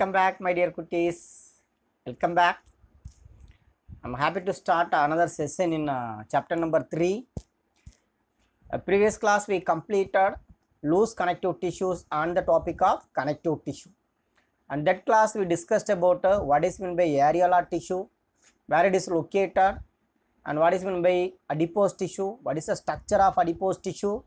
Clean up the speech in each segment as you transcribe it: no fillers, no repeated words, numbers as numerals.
Welcome back, my dear cuties. Welcome back. I'm happy to start another session in chapter number 3. Previous class we completed loose connective tissues on the topic of connective tissue. And that class we discussed about what is meant by areolar tissue, where it is located, and what is meant by adipose tissue, what is the structure of adipose tissue,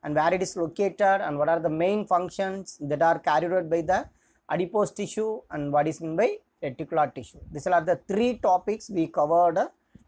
and where it is located, and what are the main functions that are carried out by the adipose tissue, and what is meant by reticular tissue. These are the 3 topics we covered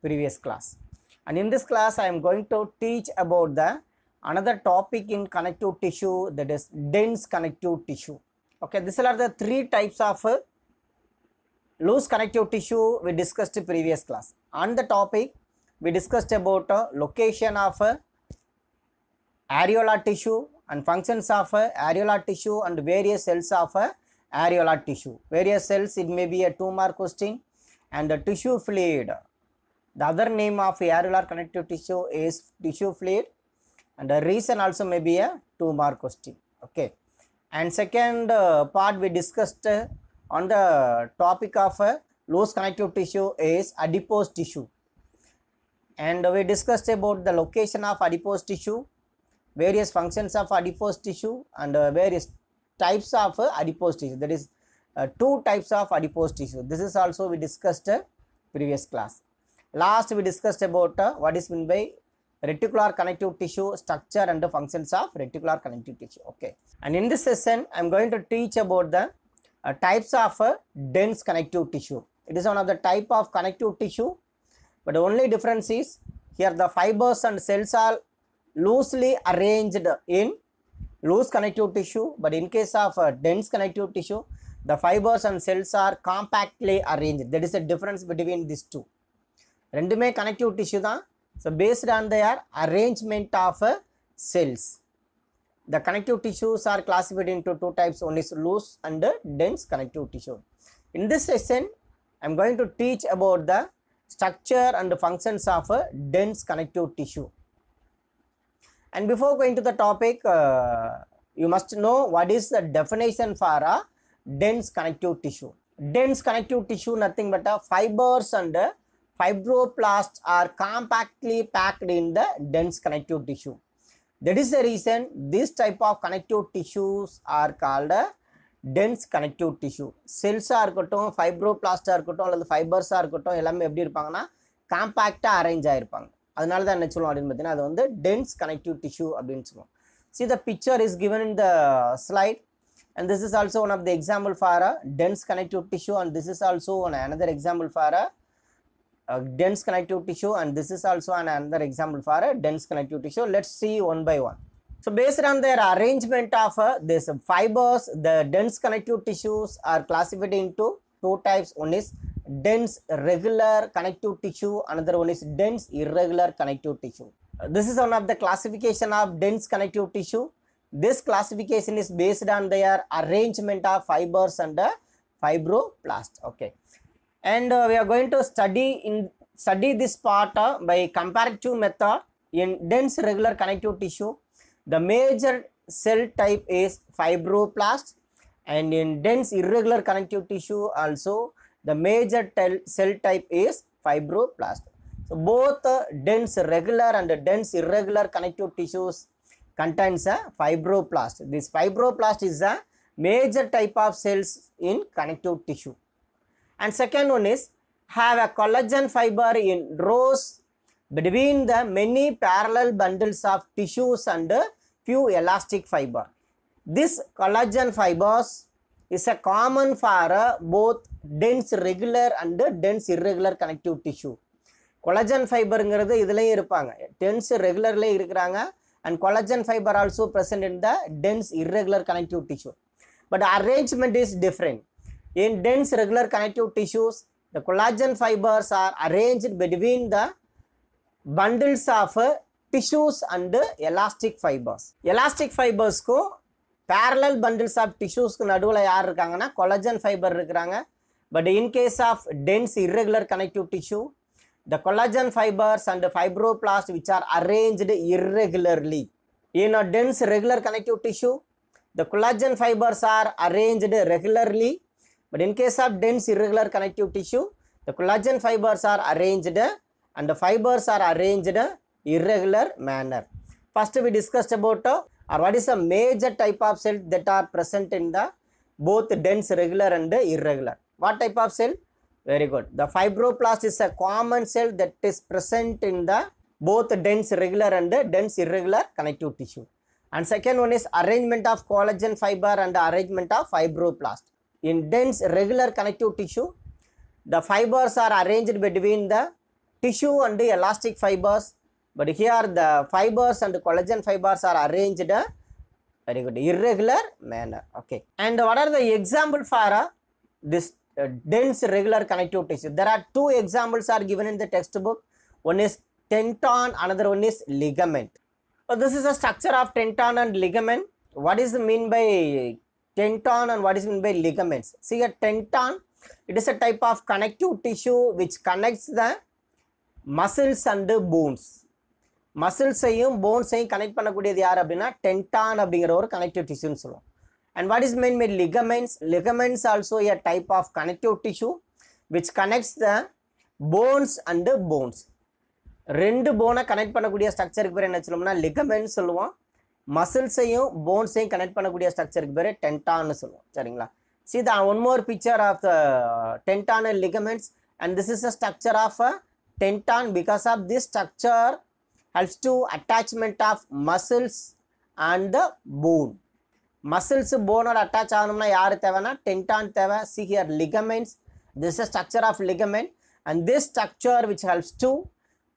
previous class. And in this class I am going to teach about the another topic in connective tissue, that is dense connective tissue. Okay, these are the 3 types of loose connective tissue we discussed in previous class. On the topic we discussed about location of areolar tissue and functions of areolar tissue and various cells of areolar tissue. Various cells, it may be a 2-mark question, and the tissue fluid. The other name of areolar connective tissue is tissue fluid, and the reason also may be a 2-mark question. Okay. And second part we discussed on the topic of loose connective tissue is adipose tissue, and we discussed about the location of adipose tissue, various functions of adipose tissue, and various types of adipose tissue. That is 2 types of adipose tissue. This is also we discussed previous class. Last we discussed about what is meant by reticular connective tissue, structure and the functions of reticular connective tissue. Okay. And in this session I am going to teach about the types of dense connective tissue. It is one of the type of connective tissue, but the only difference is here the fibers and cells are loosely arranged in loose connective tissue, but in case of dense connective tissue the fibers and cells are compactly arranged. That is the difference between these two. Rendume connective tissue da, so based on their arrangement of cells. The connective tissues are classified into 2 types, one is loose and dense connective tissue. In this session I am going to teach about the structure and functions of dense connective tissue. And before going to the topic, you must know what is the definition for a dense connective tissue. Dense connective tissue nothing but fibers and fibroblasts are compactly packed in the dense connective tissue. That is the reason this type of connective tissues are called dense connective tissue. Cells are இருக்கட்டும், fibroblasts are இருக்கட்டும், அல்லது fibers are இருக்கட்டும், எல்லாமே எப்படி இருப்பாங்கன்னா காம்பாக்டா arrange ஆயிருப்பாங்க. அதனால தான் என்ன சொல்லுவோம் அப்படினு பார்த்தீங்கன்னா அது வந்து dense connective tissue அப்படினு சொல்லுவோம். See, the picture is given in the slide, and this is also one of the example for a dense connective tissue, and this is also another example for a dense connective tissue, and this is also another example for a dense connective tissue. Let's see one by one. So based on their arrangement of this fibers, the dense connective tissues are classified into 2 types. One is dense regular connective tissue, another one is dense irregular connective tissue. This is one of the classification of dense connective tissue. This classification is based on their arrangement of fibers and fibroblasts. Okay. And we are going to study this part by comparative method. In dense regular connective tissue the major cell type is fibroblast, and in dense irregular connective tissue also the major cell type is fibroblast. So both dense regular and dense irregular connective tissues contains a fibroblast. This fibroblast is a major type of cells in connective tissue. And second one is have a collagen fiber in rows between the many parallel bundles of tissues and few elastic fiber. This collagen fibers is a common for both dense regular and dense irregular connective tissue. Collagen fiber ங்கிறது இதுலயும் இருப்பாங்க, dense regularly இருக்குறாங்க, and collagen fiber also present in the dense irregular connective tissue, but the arrangement is different. In dense regular connective tissues the collagen fibers are arranged between the bundles of tissues and elastic fibers. Elastic fibers ko parallel bundles of tissues ku நடுவுல யார் இருக்காங்கன்னா collagen fiber இருக்குறாங்க. But in case of dense irregular connective tissue the collagen fibers and fibroblasts which are arranged irregularly. In a dense regular connective tissue the collagen fibers are arranged regularly, But in case of dense irregular connective tissue, the collagen fibers are arranged and the fibers are arranged irregular manner. First we discussed about or what is the major type of cell that are present in the both dense regular and irregular. What type of cell? Very good. The fibroblast is a common cell that is present in the both dense regular and dense irregular connective tissue. And second one is arrangement of collagen fiber and arrangement of fibroblast. In dense regular connective tissue, the fibers are arranged between the tissue and the elastic fibers. But here the fibers and the collagen fibers are arranged very good irregular manner. Okay. And what are the example for this dense regular connective tissue? There are two examples are given in the textbook. One is tenton, another one is ligament. So this is a structure of tenton and ligament. What is the mean by tenton and what is mean by ligaments? See, a tenton, it is a type of connective tissue which connects the muscles and bones. மசில்ஸையும் போன்ஸையும் connect பண்ணக்கூடியது யார் அப்படின்னா tendon அப்படிங்கிற ஒரு connective டிஷ்யூன்னு சொல்லுவோம். And what is mean by ligaments? Ligaments also a type of connective tissue which connects the bones and bones. ரெண்டு போனை கனெக்ட் பண்ணக்கூடிய ஸ்ட்ரக்சருக்கு பேர் என்ன சொல்லுவோம்னா லிகமெண்ட்ஸ் சொல்லுவோம். மசில்ஸையும் போன்ஸையும் கனெக்ட் பண்ணக்கூடிய ஸ்ட்ரக்சருக்கு பேர் டென்டான்னு சொல்லுவோம். சரிங்களா? See the one more picture of the tenton and ligaments, and this is a structure of a tenton. Because of this structure helps to attachment of muscles and the bone. Muscles bone or attach ஆகணும்னா யாரு தேவைன்னா tenton தேவை. See here ligaments. This is a structure of ligament, and this structure which helps to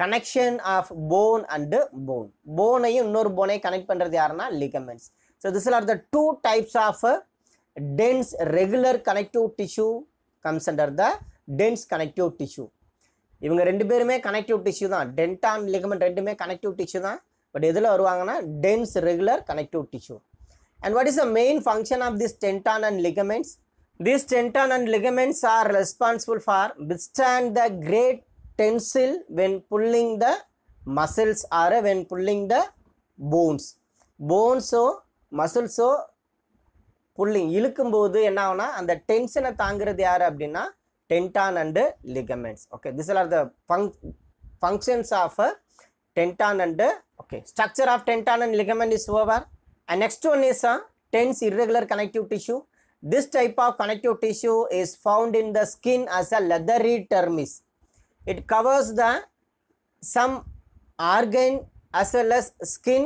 connection of bone and bone. Bone ஐயும் இன்னொரு bone connect பண்றது யாருன்னா ligaments. So these are the two types of dense regular connective tissue comes under the dense connective tissue. இவங்க ரெண்டு பேருமே connective tissue தான். Tendon ligament ரெண்டுமே connective tissue தான். பட் எதில் வருவாங்கன்னா dense regular connective tissue. And what is the main function of this tendon and ligaments? These tenton and ligaments are responsible for withstand the great tensile when pulling the muscles or when pulling the bones. Bones muscles pulling இழுக்கும்போது என்ன ஆகும்னா அந்த டென்ஷனை தாங்கிறது யார் அப்படின்னா tenton and ligaments. Okay, these are the functions of tenton and okay, structure of tenton and ligament is over. And next one is tense irregular connective tissue. This type of connective tissue is found in the skin as a leathery dermis. It covers the some organ as well as skin.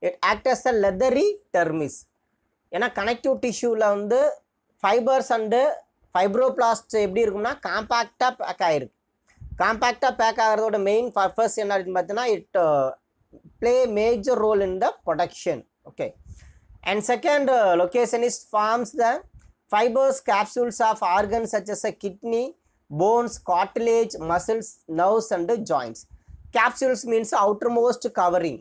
It acts as a leathery dermis. ஏன்னா connective டிஷ்யூவில் வந்து fibres and fibroblast எப்படி இருக்கும்னா காம்பேக்டாக pack ஆகிருக்கு. காம்பேக்டாக pack ஆகிறதோட main purpose என்ன அப்படின்னு பார்த்தீங்கன்னா it play major role in the production. Okay. And second location is forms the fibers capsules of organs such as a kidney, bones, cartilage, muscles, nerves and joints. Capsules means outermost covering.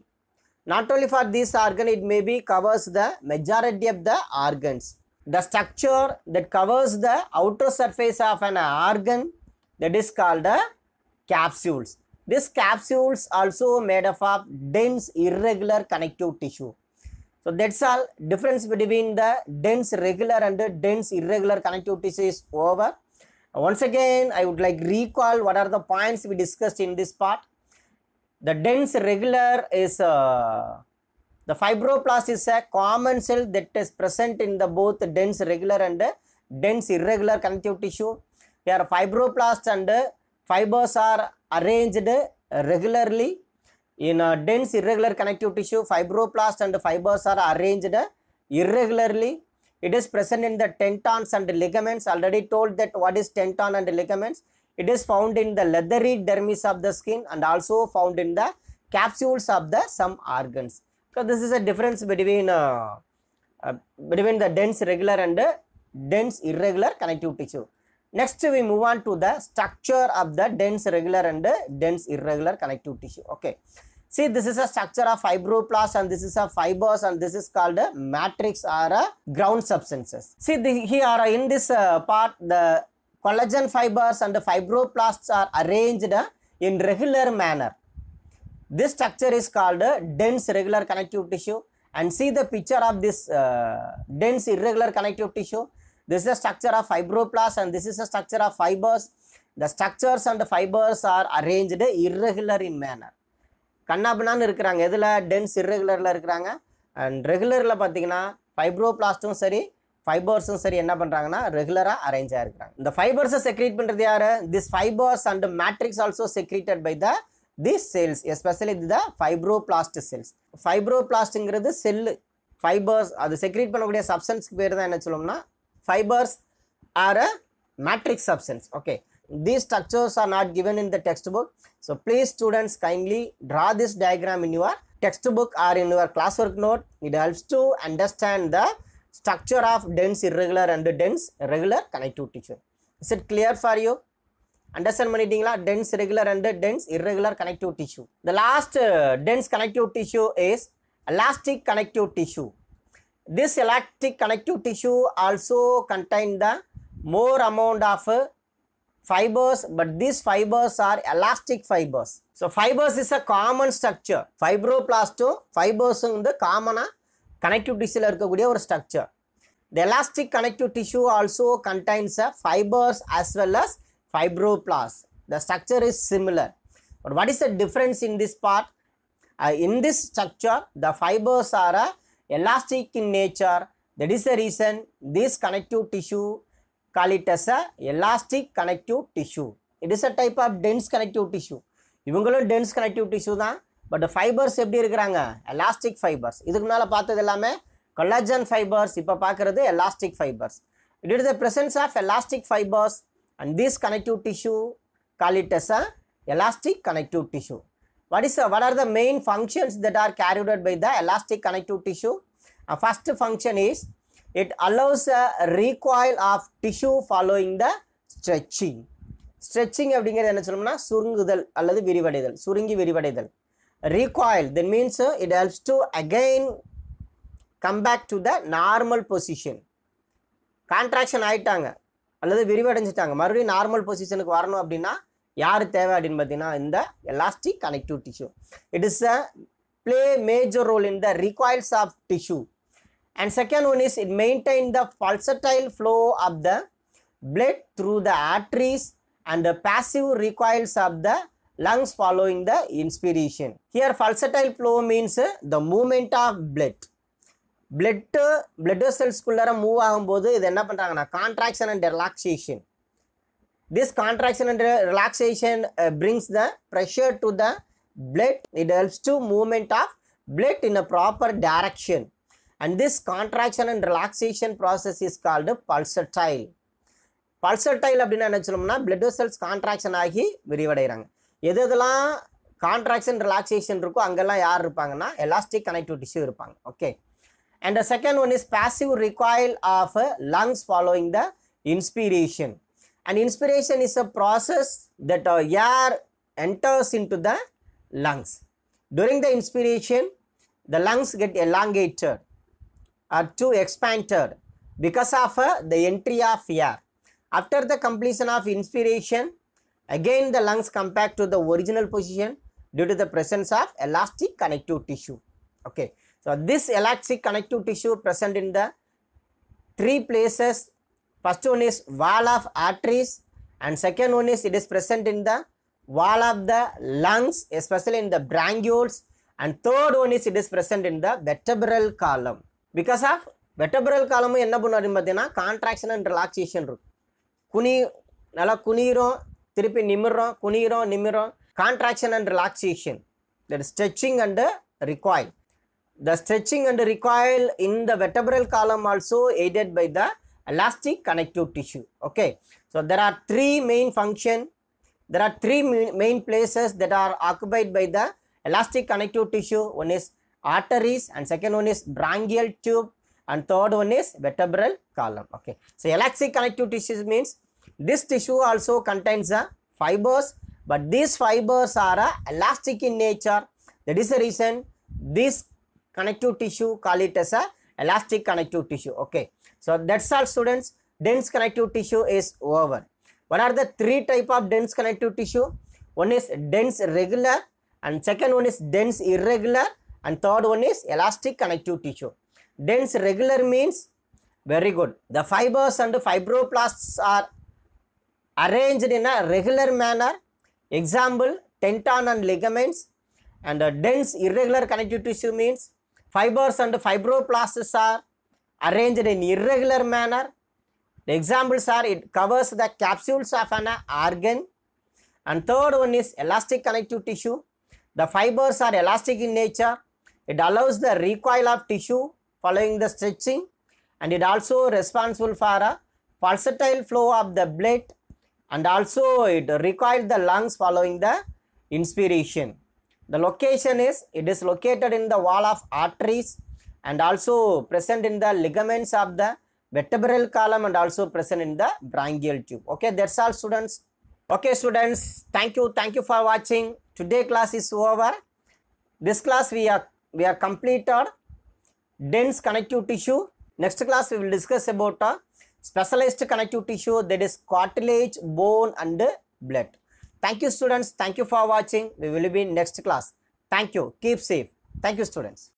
Not only for this organ, it may be covers the majority of the organs. The structure that covers the outer surface of an organ, that is called capsules. These capsules also made up of dense irregular connective tissue. So that's all. Difference between the dense regular and the dense irregular connective tissue is over. Once again, I would like recall what are the points we discussed in this part. The dense regular is the fibroblast is a common cell that is present in the both dense regular and dense irregular connective tissue. Here fibroblast and fibers are arranged regularly. In a dense irregular connective tissue, fibroblast and fibers are arranged irregularly. It is present in the tendons and ligaments. Already told that what is tendon and ligaments. It is found in the leathery dermis of the skin and also found in the capsules of the some organs. So this is a difference between the dense regular and dense irregular connective tissue. Next we move on to the structure of the dense regular and dense irregular connective tissue. Okay. See, this is a structure of fibroblast and this is a fibers and this is called a matrix or a ground substances. See, here in this part the collagen fibers and the fibroblasts are arranged in regular manner. This structure is called dense regular connective tissue. And see the picture of this dense irregular connective tissue. This is the structure of fibroblast and this is the structure of fibers. The structures and the fibers are arranged irregular in manner. கண்ணாபின்னான்னு இருக்கிறாங்க. எதில்? Tense இர்ரெகுலரில் இருக்கிறாங்க. And ரெகுலரில் பார்த்தீங்கன்னா ஃபைப்ரோபிளாஸ்ட்டும் சரி ஃபைபர்ஸும் சரி என்ன பண்ணுறாங்கன்னா ரெகுலராக arrange ஆகிருக்கிறாங்க. இந்த ஃபைபர்ஸை செக்ரீட் பண்ணுறது யார்? This fibres and matrix also secreted by these cells, especially the fibroblast cells. ஃபைப்ரோபிளாஸ்ட்ங்கிறது செல்லு, ஃபைபர்ஸ் அது செக்ரீட் பண்ணக்கூடிய சப்ஸ்டன்ஸ்க்கு பேர் தான் என்ன சொல்லுவோம்னா fibres are a matrix substance. Okay, these structures are not given in the textbook, so please students kindly draw this diagram in your textbook or in your classwork note. It helps to understand the structure of dense irregular and dense regular connective tissue. Is it clear for you? Understand பண்ணிட்டீங்களா? dense regular and dense irregular connective tissue. The last dense connective tissue is elastic connective tissue. This elastic connective tissue also contain the more amount of fibers, but these fibers are elastic fibers. So fibers is a common structure. Fibroblast fibers இந்த காமனா connective tissue இருக்கக்கூடிய ஒரு structure. The elastic connective tissue also contains fibers as well as fibroblast. The structure is similar, but what is the difference in this part? In this structure the fibers are elastic in nature. That is the reason this connective tissue call it as a elastic connective tissue. It is a type of dense connective tissue. இவங்களும் dense connective tissue தான், but the fibers எப்படி இருக்கிறாங்க? elastic fibers. இதுக்கு முன்னால பார்த்தது எல்லாமே collagen fibers, இப்போ பார்க்கிறது elastic fibers. It is the presence of elastic fibers and this connective tissue call it as a elastic connective tissue. What are the main functions that are carried out by the elastic connective tissue? First function is it allows a recoil of tissue following the stretching. Stretching அப்படிங்கிறது என்ன சொல்லணும்னா சுருங்குதல் அல்லது விரிவடைதல், சுருங்கி விரிவடைதல். Recoil that means it helps to again come back to the normal position. Contraction ஆயிட்டாங்க அல்லது விரிவடைஞ்சிட்டாங்க, மறுபடியும் நார்மல் பொசிஷனுக்கு வரணும் அப்படின்னா யார் தேவை அப்படின்னு பார்த்தீங்கன்னா இந்த elastic connective tissue. It is a play major role in the recoils of tissue. And second one is it maintain the pulsatile flow of the blood through the arteries and the passive recoils of the lungs following the inspiration. Here pulsatile flow means the movement of blood. blood vessels குள்ளர move ஆகும்போது இது என்ன பண்றாங்கன்னா contraction and relaxation. This contraction and relaxation brings the pressure to the blood. It helps to movement of blood in a proper direction. And this contraction and relaxation process is called pulsatile. Pulsatile அப்படின்னா என்ன சொல்லணும்னா blood vessels contraction ஆகி விரிவடைறாங்க. எதெல்லாம் contraction relaxation இருக்கோ அங்கெல்லாம் யார் இருப்பாங்கன்னா elastic connective tissue இருப்பாங்க. Okay. And the second one is passive recoil of lungs following the inspiration. And inspiration is a process that air enters into the lungs. During the inspiration, the lungs get elongated or too expanded because of the entry of air. After the completion of inspiration, again the lungs come back to the original position due to the presence of elastic connective tissue. Okay, so this elastic connective tissue present in the three places. First one is wall of arteries, and second one is it is present in the wall of the lungs, especially in the bronchioles, and third one is it is present in the vertebral column. Because of vertebral column என்ன பண்ணுவாருன்னு பார்த்தீங்கன்னா contraction and relaxation இருக்கும். நல்லா குனிகிறோம், திருப்பி நிமிர்றோம், குனிகிறோம், நிமிர்றோம். Contraction and relaxation, that is stretching and recoil. The stretching and recoil in the vertebral column also aided by the elastic connective tissue. Okay, so there are three main function. There are three main places that are occupied by the elastic connective tissue. One is arteries, and second one is bronchial tube, and third one is vertebral column. Okay, so elastic connective tissue means this tissue also contains the fibers, but these fibers are elastic in nature. That is the reason this connective tissue call it as a elastic connective tissue. Okay, so that's all students. Dense connective tissue is over. What are the three type of dense connective tissue? One is dense regular, and second one is dense irregular, and third one is elastic connective tissue. Dense regular means Very good. The fibers and fibroblasts are arranged in a regular manner. Example, tendon and ligaments. And dense irregular connective tissue means fibers and fibroblasts are arranged in irregular manner. The examples are, it covers the capsules of an organ. And third one is elastic connective tissue. The fibers are elastic in nature. It allows the recoil of tissue following the stretching, and it also responsible for a pulsatile flow of the blood, and also it recoils the lungs following the inspiration. The location is, it is located in the wall of arteries and also present in the ligaments of the vertebral column and also present in the branchial tube. Okay, that's all students. Okay students, thank you for watching. Today class is over. This class we are completed dense connective tissue. Next class we will discuss about a specialized connective tissue, that is cartilage, bone and blood. Thank you students, thank you for watching. We will be in next class. Thank you, keep safe. Thank you students.